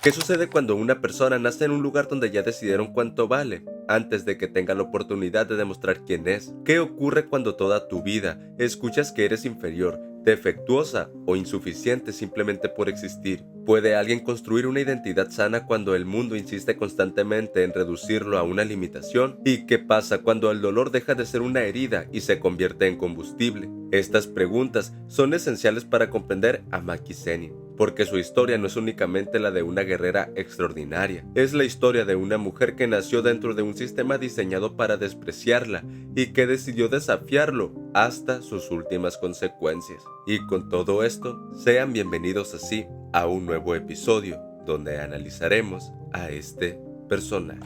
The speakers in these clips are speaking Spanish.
¿Qué sucede cuando una persona nace en un lugar donde ya decidieron cuánto vale, antes de que tenga la oportunidad de demostrar quién es? ¿Qué ocurre cuando toda tu vida escuchas que eres inferior, defectuosa o insuficiente simplemente por existir? ¿Puede alguien construir una identidad sana cuando el mundo insiste constantemente en reducirlo a una limitación? ¿Y qué pasa cuando el dolor deja de ser una herida y se convierte en combustible? Estas preguntas son esenciales para comprender a Maki Zenin, porque su historia no es únicamente la de una guerrera extraordinaria, es la historia de una mujer que nació dentro de un sistema diseñado para despreciarla y que decidió desafiarlo hasta sus últimas consecuencias. Y con todo esto, sean bienvenidos así a un nuevo episodio donde analizaremos a este personaje.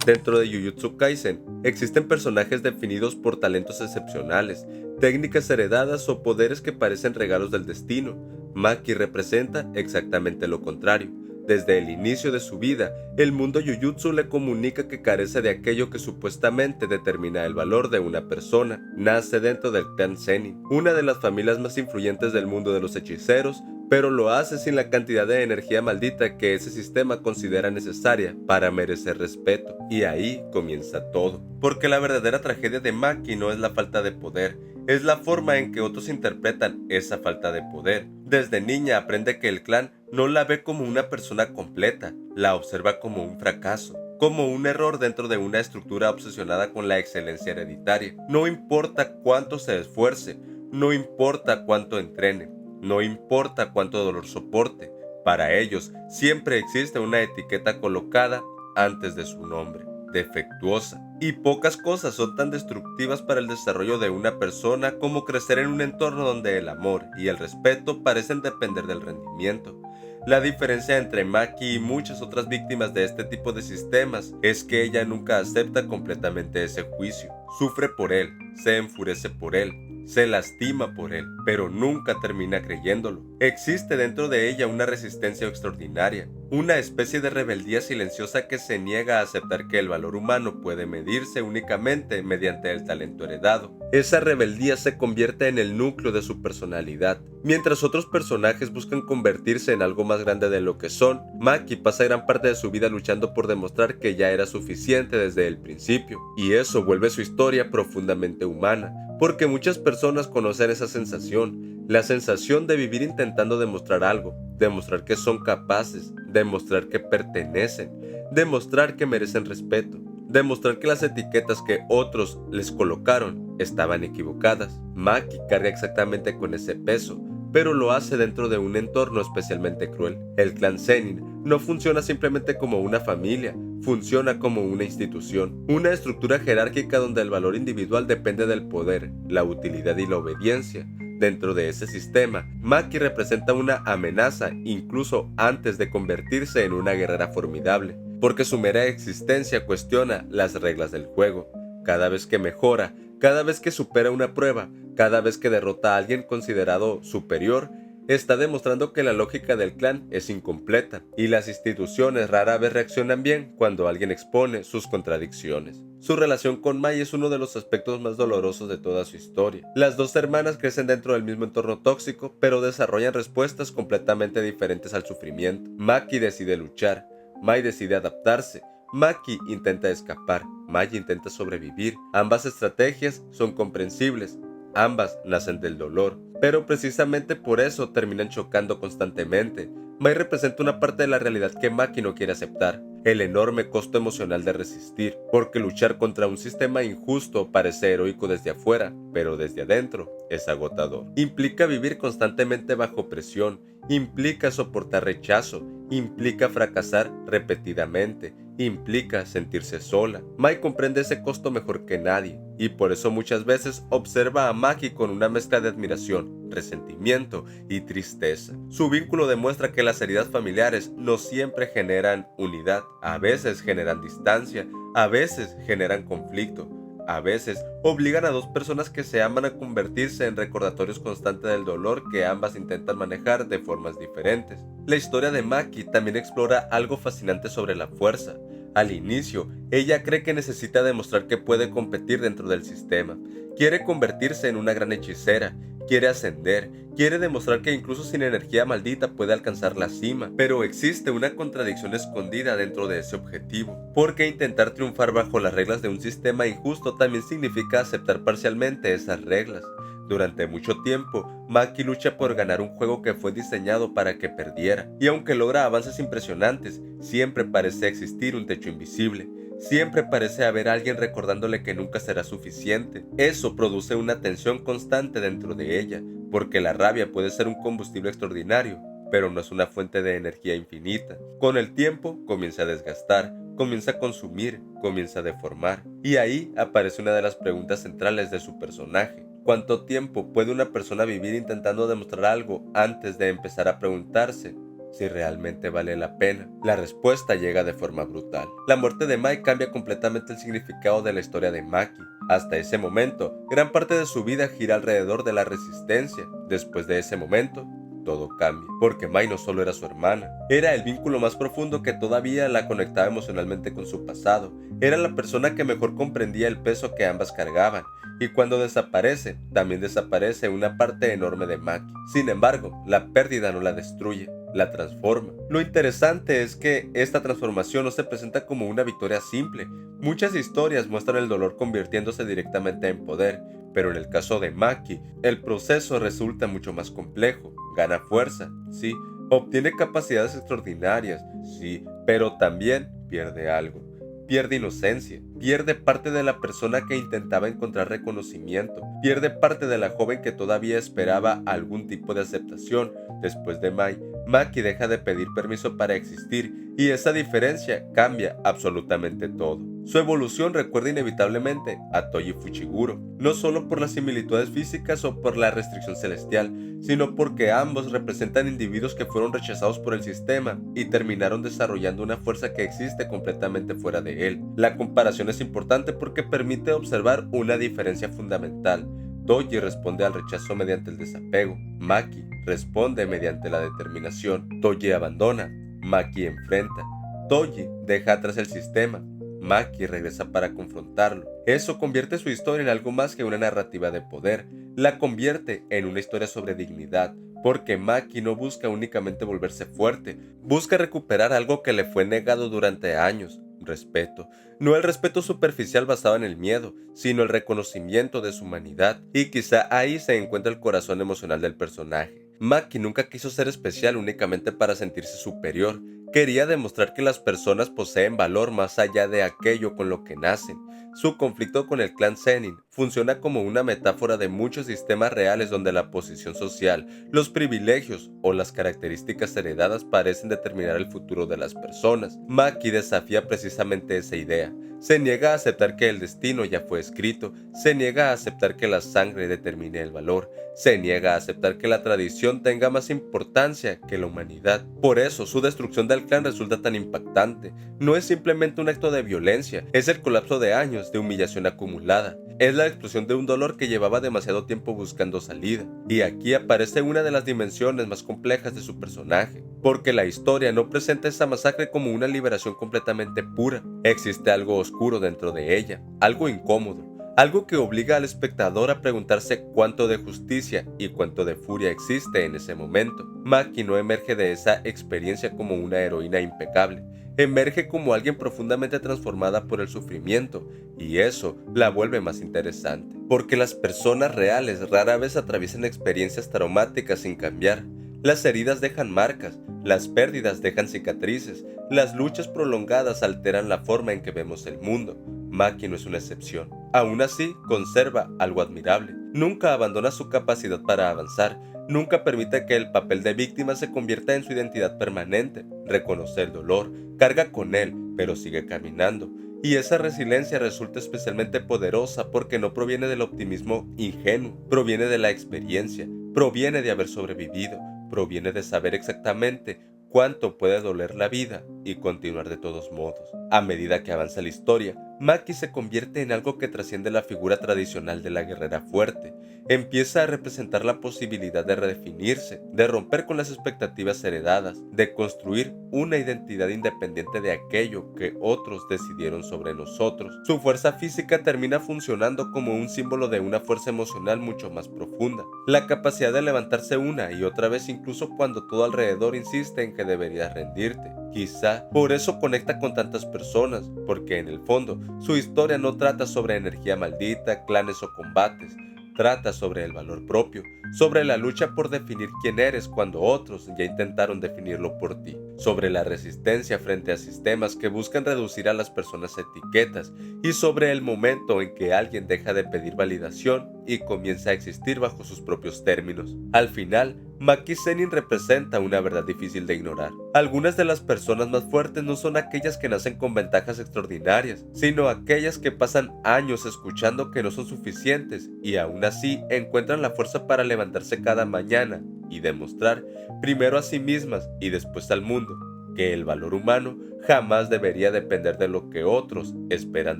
Dentro de Jujutsu Kaisen, existen personajes definidos por talentos excepcionales, técnicas heredadas o poderes que parecen regalos del destino. Maki representa exactamente lo contrario. Desde el inicio de su vida, el mundo Jujutsu le comunica que carece de aquello que supuestamente determina el valor de una persona. Nace dentro del clan Zenin, una de las familias más influyentes del mundo de los hechiceros, pero lo hace sin la cantidad de energía maldita que ese sistema considera necesaria para merecer respeto. Y ahí comienza todo. Porque la verdadera tragedia de Maki no es la falta de poder, es la forma en que otros interpretan esa falta de poder. Desde niña aprende que el clan no la ve como una persona completa, la observa como un fracaso, como un error dentro de una estructura obsesionada con la excelencia hereditaria. No importa cuánto se esfuerce, no importa cuánto entrene, no importa cuánto dolor soporte, para ellos siempre existe una etiqueta colocada antes de su nombre: defectuosa. Y pocas cosas son tan destructivas para el desarrollo de una persona como crecer en un entorno donde el amor y el respeto parecen depender del rendimiento. La diferencia entre Maki y muchas otras víctimas de este tipo de sistemas es que ella nunca acepta completamente ese juicio. Sufre por él, se enfurece por él, se lastima por él, pero nunca termina creyéndolo. Existe dentro de ella una resistencia extraordinaria, una especie de rebeldía silenciosa que se niega a aceptar que el valor humano puede medirse únicamente mediante el talento heredado. Esa rebeldía se convierte en el núcleo de su personalidad. Mientras otros personajes buscan convertirse en algo más grande de lo que son, Maki pasa gran parte de su vida luchando por demostrar que ya era suficiente desde el principio, y eso vuelve su historia profundamente humana, porque muchas personas conocen esa sensación, la sensación de vivir intentando demostrar algo, demostrar que son capaces, demostrar que pertenecen, demostrar que merecen respeto, demostrar que las etiquetas que otros les colocaron estaban equivocadas. Maki carga exactamente con ese peso, pero lo hace dentro de un entorno especialmente cruel. El clan Zenin no funciona simplemente como una familia, funciona como una institución, una estructura jerárquica donde el valor individual depende del poder, la utilidad y la obediencia. Dentro de ese sistema, Maki representa una amenaza incluso antes de convertirse en una guerrera formidable, porque su mera existencia cuestiona las reglas del juego. Cada vez que mejora, cada vez que supera una prueba, cada vez que derrota a alguien considerado superior, está demostrando que la lógica del clan es incompleta, y las instituciones rara vez reaccionan bien cuando alguien expone sus contradicciones. Su relación con Mai es uno de los aspectos más dolorosos de toda su historia. Las dos hermanas crecen dentro del mismo entorno tóxico, pero desarrollan respuestas completamente diferentes al sufrimiento. Maki decide luchar, Mai decide adaptarse. Maki intenta escapar, Mai intenta sobrevivir. Ambas estrategias son comprensibles, ambas nacen del dolor, pero precisamente por eso terminan chocando constantemente. Mai representa una parte de la realidad que Maki no quiere aceptar: el enorme costo emocional de resistir, porque luchar contra un sistema injusto parece heroico desde afuera, pero desde adentro es agotador. Implica vivir constantemente bajo presión, implica soportar rechazo, implica fracasar repetidamente, implica sentirse sola. Mai comprende ese costo mejor que nadie, y por eso muchas veces observa a Maki con una mezcla de admiración, resentimiento y tristeza. Su vínculo demuestra que las heridas familiares no siempre generan unidad, a veces generan distancia, a veces generan conflicto, a veces obligan a dos personas que se aman a convertirse en recordatorios constantes del dolor que ambas intentan manejar de formas diferentes. La historia de Maki también explora algo fascinante sobre la fuerza. Al inicio, ella cree que necesita demostrar que puede competir dentro del sistema. Quiere convertirse en una gran hechicera, quiere ascender, quiere demostrar que incluso sin energía maldita puede alcanzar la cima, pero existe una contradicción escondida dentro de ese objetivo, porque intentar triunfar bajo las reglas de un sistema injusto también significa aceptar parcialmente esas reglas. Durante mucho tiempo, Maki lucha por ganar un juego que fue diseñado para que perdiera, y aunque logra avances impresionantes, siempre parece existir un techo invisible. Siempre parece haber alguien recordándole que nunca será suficiente. Eso produce una tensión constante dentro de ella, porque la rabia puede ser un combustible extraordinario, pero no es una fuente de energía infinita. Con el tiempo comienza a desgastar, comienza a consumir, comienza a deformar. Y ahí aparece una de las preguntas centrales de su personaje. ¿Cuánto tiempo puede una persona vivir intentando demostrar algo antes de empezar a preguntarse si realmente vale la pena? La respuesta llega de forma brutal. La muerte de Mai cambia completamente el significado de la historia de Maki. Hasta ese momento, gran parte de su vida gira alrededor de la resistencia. Después de ese momento, todo cambia, porque Mai no solo era su hermana, era el vínculo más profundo que todavía la conectaba emocionalmente con su pasado, era la persona que mejor comprendía el peso que ambas cargaban, y cuando desaparece, también desaparece una parte enorme de Maki. Sin embargo, la pérdida no la destruye, la transforma. Lo interesante es que esta transformación no se presenta como una victoria simple. Muchas historias muestran el dolor convirtiéndose directamente en poder, pero en el caso de Maki, el proceso resulta mucho más complejo. Gana fuerza, sí, obtiene capacidades extraordinarias, sí, pero también pierde algo. Pierde inocencia, pierde parte de la persona que intentaba encontrar reconocimiento, pierde parte de la joven que todavía esperaba algún tipo de aceptación. Después de Mai, Maki deja de pedir permiso para existir y esa diferencia cambia absolutamente todo. Su evolución recuerda inevitablemente a Toji Fushiguro, no solo por las similitudes físicas o por la restricción celestial, sino porque ambos representan individuos que fueron rechazados por el sistema y terminaron desarrollando una fuerza que existe completamente fuera de él. La comparación es importante porque permite observar una diferencia fundamental. Toji responde al rechazo mediante el desapego, Maki responde mediante la determinación. Toji abandona, Maki enfrenta. Toji deja atrás el sistema, Maki regresa para confrontarlo. Eso convierte su historia en algo más que una narrativa de poder, la convierte en una historia sobre dignidad, porque Maki no busca únicamente volverse fuerte, busca recuperar algo que le fue negado durante años: respeto. No el respeto superficial basado en el miedo, sino el reconocimiento de su humanidad, y quizá ahí se encuentra el corazón emocional del personaje. Maki nunca quiso ser especial únicamente para sentirse superior. Quería demostrar que las personas poseen valor más allá de aquello con lo que nacen. Su conflicto con el clan Zenin funciona como una metáfora de muchos sistemas reales donde la posición social, los privilegios o las características heredadas parecen determinar el futuro de las personas. Maki desafía precisamente esa idea. Se niega a aceptar que el destino ya fue escrito, se niega a aceptar que la sangre determine el valor, se niega a aceptar que la tradición tenga más importancia que la humanidad. Por eso, su destrucción del clan resulta tan impactante. No es simplemente un acto de violencia, es el colapso de años de humillación acumulada. Es la explosión de un dolor que llevaba demasiado tiempo buscando salida. Y aquí aparece una de las dimensiones más complejas de su personaje, porque la historia no presenta esa masacre como una liberación completamente pura. Existe algo oscuro dentro de ella, algo incómodo, algo que obliga al espectador a preguntarse cuánto de justicia y cuánto de furia existe en ese momento. Maki no emerge de esa experiencia como una heroína impecable, emerge como alguien profundamente transformada por el sufrimiento, y eso la vuelve más interesante, porque las personas reales rara vez atraviesan experiencias traumáticas sin cambiar. Las heridas dejan marcas, las pérdidas dejan cicatrices, las luchas prolongadas alteran la forma en que vemos el mundo. Maki no es una excepción. Aún así, conserva algo admirable. Nunca abandona su capacidad para avanzar. Nunca permite que el papel de víctima se convierta en su identidad permanente. Reconoce el dolor, carga con él, pero sigue caminando. Y esa resiliencia resulta especialmente poderosa porque no proviene del optimismo ingenuo, proviene de la experiencia, proviene de haber sobrevivido, proviene de saber exactamente cuánto puede doler la vida y continuar de todos modos. A medida que avanza la historia, Maki se convierte en algo que trasciende la figura tradicional de la guerrera fuerte. Empieza a representar la posibilidad de redefinirse, de romper con las expectativas heredadas, de construir una identidad independiente de aquello que otros decidieron sobre nosotros. Su fuerza física termina funcionando como un símbolo de una fuerza emocional mucho más profunda, la capacidad de levantarse una y otra vez incluso cuando todo alrededor insiste en que deberías rendirte. Quizá por eso conecta con tantas personas, porque en el fondo su historia no trata sobre energía maldita, clanes o combates. Trata sobre el valor propio, sobre la lucha por definir quién eres cuando otros ya intentaron definirlo por ti, sobre la resistencia frente a sistemas que buscan reducir a las personas a etiquetas y sobre el momento en que alguien deja de pedir validación y comienza a existir bajo sus propios términos. Al final, Maki Zenin representa una verdad difícil de ignorar. Algunas de las personas más fuertes no son aquellas que nacen con ventajas extraordinarias, sino aquellas que pasan años escuchando que no son suficientes y aún así encuentran la fuerza para levantarse cada mañana y demostrar, primero a sí mismas y después al mundo, que el valor humano jamás debería depender de lo que otros esperan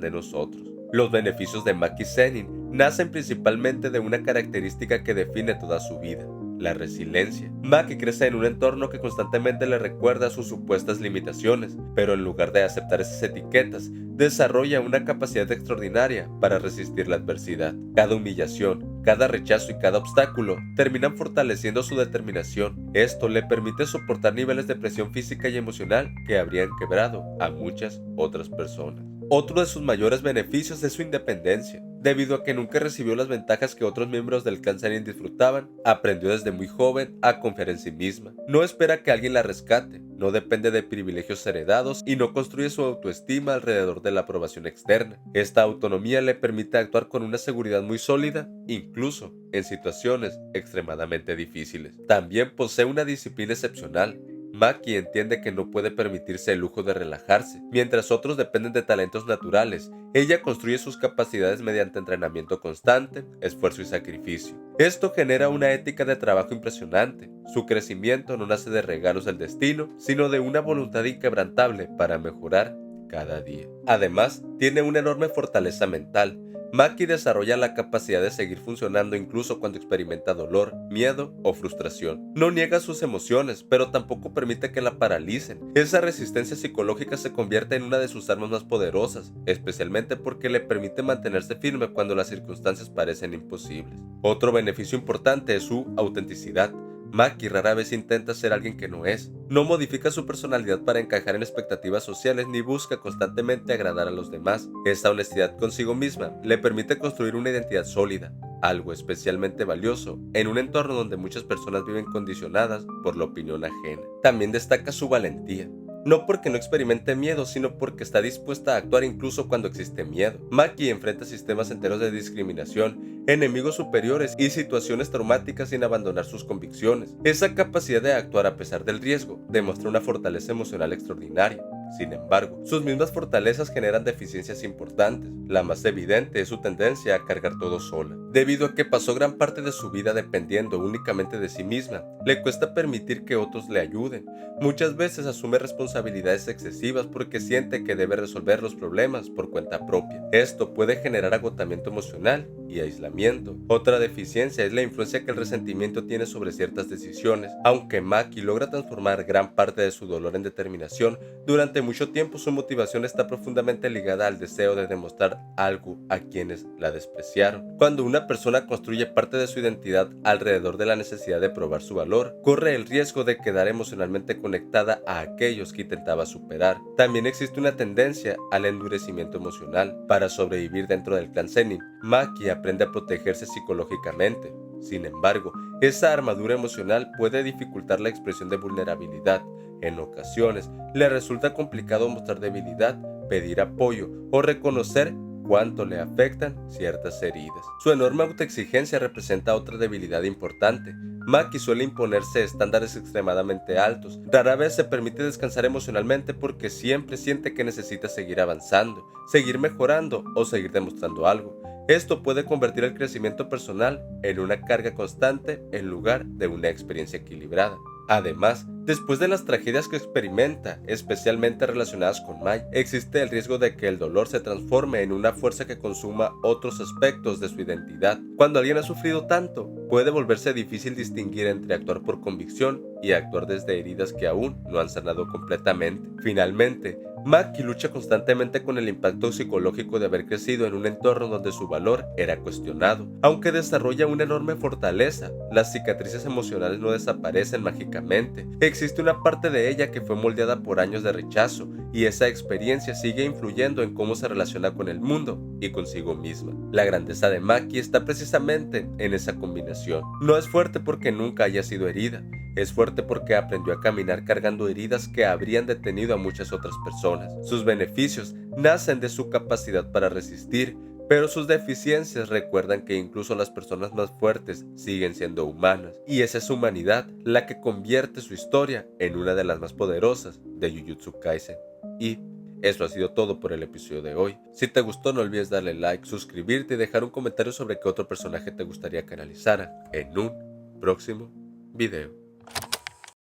de nosotros. Los beneficios de Maki Zenin nacen principalmente de una característica que define toda su vida: la resiliencia. Maki crece en un entorno que constantemente le recuerda sus supuestas limitaciones, pero en lugar de aceptar esas etiquetas, desarrolla una capacidad extraordinaria para resistir la adversidad. Cada humillación, cada rechazo y cada obstáculo terminan fortaleciendo su determinación. Esto le permite soportar niveles de presión física y emocional que habrían quebrado a muchas otras personas. Otro de sus mayores beneficios es su independencia. Debido a que nunca recibió las ventajas que otros miembros del clan Zenin disfrutaban, aprendió desde muy joven a confiar en sí misma. No espera que alguien la rescate, no depende de privilegios heredados y no construye su autoestima alrededor de la aprobación externa. Esta autonomía le permite actuar con una seguridad muy sólida, incluso en situaciones extremadamente difíciles. También posee una disciplina excepcional. Maki entiende que no puede permitirse el lujo de relajarse. Mientras otros dependen de talentos naturales, ella construye sus capacidades mediante entrenamiento constante, esfuerzo y sacrificio. Esto genera una ética de trabajo impresionante. Su crecimiento no nace de regalos del destino, sino de una voluntad inquebrantable para mejorar cada día. Además, tiene una enorme fortaleza mental. Maki desarrolla la capacidad de seguir funcionando incluso cuando experimenta dolor, miedo o frustración. No niega sus emociones, pero tampoco permite que la paralicen. Esa resistencia psicológica se convierte en una de sus armas más poderosas, especialmente porque le permite mantenerse firme cuando las circunstancias parecen imposibles. Otro beneficio importante es su autenticidad. Maki rara vez intenta ser alguien que no es. No modifica su personalidad para encajar en expectativas sociales ni busca constantemente agradar a los demás. Esta honestidad consigo misma le permite construir una identidad sólida, algo especialmente valioso en un entorno donde muchas personas viven condicionadas por la opinión ajena. También destaca su valentía. No porque no experimente miedo, sino porque está dispuesta a actuar incluso cuando existe miedo. Maki enfrenta sistemas enteros de discriminación, enemigos superiores y situaciones traumáticas sin abandonar sus convicciones. Esa capacidad de actuar a pesar del riesgo demuestra una fortaleza emocional extraordinaria. Sin embargo, sus mismas fortalezas generan deficiencias importantes. La más evidente es su tendencia a cargar todo sola. Debido a que pasó gran parte de su vida dependiendo únicamente de sí misma, le cuesta permitir que otros le ayuden. Muchas veces asume responsabilidades excesivas porque siente que debe resolver los problemas por cuenta propia. Esto puede generar agotamiento emocional y aislamiento. Otra deficiencia es la influencia que el resentimiento tiene sobre ciertas decisiones. Aunque Maki logra transformar gran parte de su dolor en determinación, durante mucho tiempo su motivación está profundamente ligada al deseo de demostrar algo a quienes la despreciaron. Cuando una persona construye parte de su identidad alrededor de la necesidad de probar su valor, corre el riesgo de quedar emocionalmente conectada a aquellos que intentaba superar. También existe una tendencia al endurecimiento emocional. Para sobrevivir dentro del clan Zenin, Maki aprende a protegerse psicológicamente. Sin embargo, esa armadura emocional puede dificultar la expresión de vulnerabilidad. En ocasiones, le resulta complicado mostrar debilidad, pedir apoyo o reconocer cuánto le afectan ciertas heridas. Su enorme autoexigencia representa otra debilidad importante. Maki suele imponerse estándares extremadamente altos. Rara vez se permite descansar emocionalmente porque siempre siente que necesita seguir avanzando, seguir mejorando o seguir demostrando algo. Esto puede convertir el crecimiento personal en una carga constante en lugar de una experiencia equilibrada. Además, después de las tragedias que experimenta, especialmente relacionadas con Mai, existe el riesgo de que el dolor se transforme en una fuerza que consuma otros aspectos de su identidad. Cuando alguien ha sufrido tanto, puede volverse difícil distinguir entre actuar por convicción y actuar desde heridas que aún no han sanado completamente. Finalmente, Maki lucha constantemente con el impacto psicológico de haber crecido en un entorno donde su valor era cuestionado. Aunque desarrolla una enorme fortaleza, las cicatrices emocionales no desaparecen mágicamente. Existe una parte de ella que fue moldeada por años de rechazo, y esa experiencia sigue influyendo en cómo se relaciona con el mundo y consigo misma. La grandeza de Maki está precisamente en esa combinación. No es fuerte porque nunca haya sido herida. Es fuerte porque aprendió a caminar cargando heridas que habrían detenido a muchas otras personas. Sus beneficios nacen de su capacidad para resistir, pero sus deficiencias recuerdan que incluso las personas más fuertes siguen siendo humanas, y es esa humanidad la que convierte su historia en una de las más poderosas de Jujutsu Kaisen. Y eso ha sido todo por el episodio de hoy. Si te gustó, no olvides darle like, suscribirte y dejar un comentario sobre qué otro personaje te gustaría que analizara en un próximo video.